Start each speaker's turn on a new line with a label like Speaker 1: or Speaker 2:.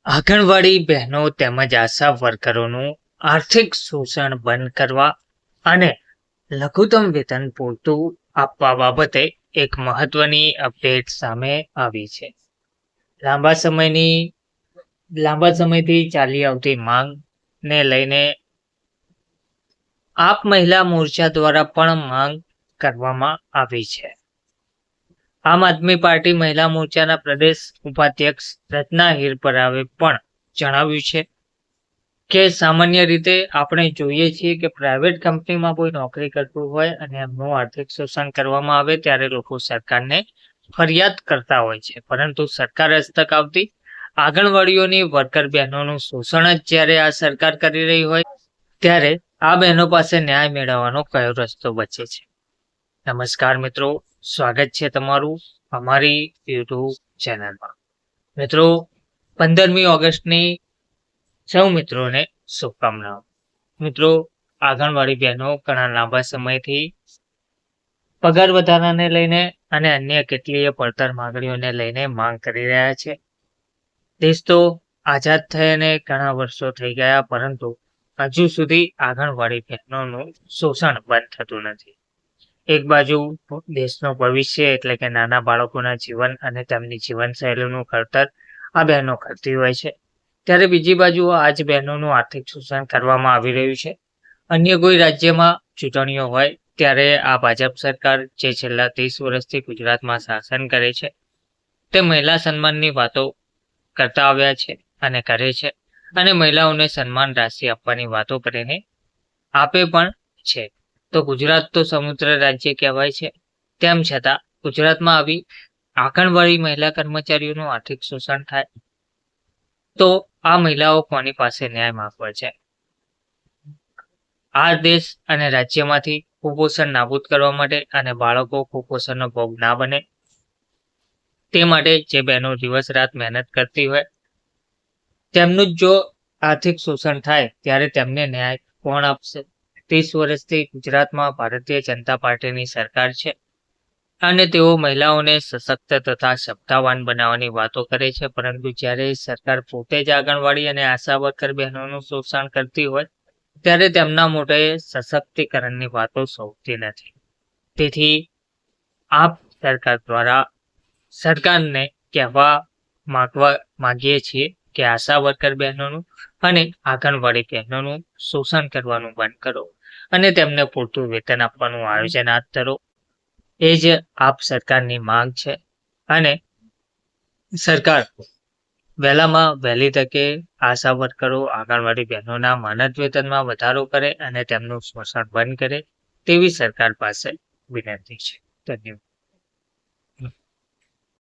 Speaker 1: આંગણવાડી બહેનો તેમજ આશા વર્કરોનું આર્થિક શોષણ બંધ કરવા અને લઘુત્તમ વેતન પૂરતું આપવા બાબતે એક મહત્વની અપડેટ સામે આવી છે. લાંબા સમયથી ચાલી આવતી માંગને લઈને આપ મહિલા મોરચા દ્વારા પણ માંગ કરવામાં આવી છે. આમ આદમી પાર્ટી મહિલા મોરચાના પ્રદેશ ઉપાધ્યક્ષ રત્ના હિરપરાવે પણ જણાવ્યું છે કે સામાન્ય રીતે આપણે જોઈએ છીએ કે પ્રાઇવેટ કંપનીમાં કોઈ નોકરી કરતું હોય અને એમનું આર્થિક શોષણ કરવામાં આવે ત્યારે લોકો સરકારને ફરિયાદ કરતા હોય છે, પરંતુ સરકાર હસ્તક આવતી આંગણવાડીઓની વર્કર બહેનોનું શોષણ જ જ્યારે આ સરકાર કરી રહી હોય ત્યારે આ બહેનો પાસે ન્યાય મેળવવાનો કયો રસ્તો બચે છે. નમસ્કાર મિત્રો, સ્વાગત છે તમારું અમારી યુટ્યુબ ચેનલમાં. મિત્રો, 15મી ઓગસ્ટની સૌ મિત્રોને શુભકામનાઓ. મિત્રો, આંગણવાડી બહેનો ઘણા લાંબા સમયથી પગાર વધારાને લઈને અને અન્ય કેટલીય પડતર માંગણીઓને લઈને માંગ કરી રહ્યા છે. દેશ તો આઝાદ થઈને ઘણા વર્ષો થઈ ગયા, પરંતુ હજુ સુધી આંગણવાડી બહેનોનું શોષણ બંધ થતું નથી. એક બાજુ દેશનું ભવિષ્ય એટલે કે નાના બાળકોના જીવન અને તેમની જીવનશૈલીનું ઘડતર આ બહેનો કરતી હોય છે, ત્યારે બીજી બાજુ આ જ બહેનોનું આર્થિક શોષણ કરવામાં આવી રહ્યું છે. અન્ય કોઈ રાજ્યમાં ચૂંટણીઓ હોય ત્યારે આ ભાજપ સરકાર જે છેલ્લા 30 વર્ષથી ગુજરાતમાં શાસન કરે છે તે મહિલા સન્માનની વાતો કરતા આવ્યા છે અને કરે છે, અને મહિલાઓને સન્માન રાશિ આપવાની વાતો કરીને આપે પણ છે. તો ગુજરાત તો સમુદ્ર રાજ્ય કહેવાય છે, તેમ છતાં ગુજરાતમાં આવી આંગણવાડી મહિલા કર્મચારીઓનું આર્થિક શોષણ થાય તો આ મહિલાઓ કોની પાસે ન્યાય માંગવા છે? આ દેશ અને રાજ્યમાંથી કુપોષણ નાબૂદ કરવા માટે અને બાળકો કુપોષણનો ભોગ ના બને તે માટે જે બહેનો દિવસ રાત મહેનત કરતી હોય તેમનું જ જો આર્થિક શોષણ થાય ત્યારે તેમને ન્યાય કોણ આપશે? 30 વર્ષથી ગુજરાતમાં ભારતીય જનતા પાર્ટીની સરકાર છે અને તેઓ મહિલાઓને સશક્ત તથા સત્તાવાન બનાવવાની વાતો કરે છે, પરંતુ જ્યારે સરકાર પોતે જ આંગણવાડી અને આશા વર્કર બહેનોનું શોષણ કરતી હોય ત્યારે તેમના મોઢે સશક્તિકરણની વાતો સોંપતી નથી. તેથી આપ સરકાર દ્વારા સરકારને કહેવા માંગીએ છીએ કે આશા વર્કર બહેનોનું અને આંગણવાડી બહેનોનું શોષણ કરવાનું બંધ કરો અને તેમને પૂરતું વેતન આપવાનું આયોજન હાથ ધરો. એ જ આપ સરકારની માંગ છે અને સરકાર વહેલામાં વહેલી તકે આશા વર્કરો આંગણવાડી બહેનોના માનદ વેતનમાં વધારો કરે અને તેમનું શોષણ બંધ કરે તેવી સરકાર પાસે વિનંતી છે. ધન્યવાદ.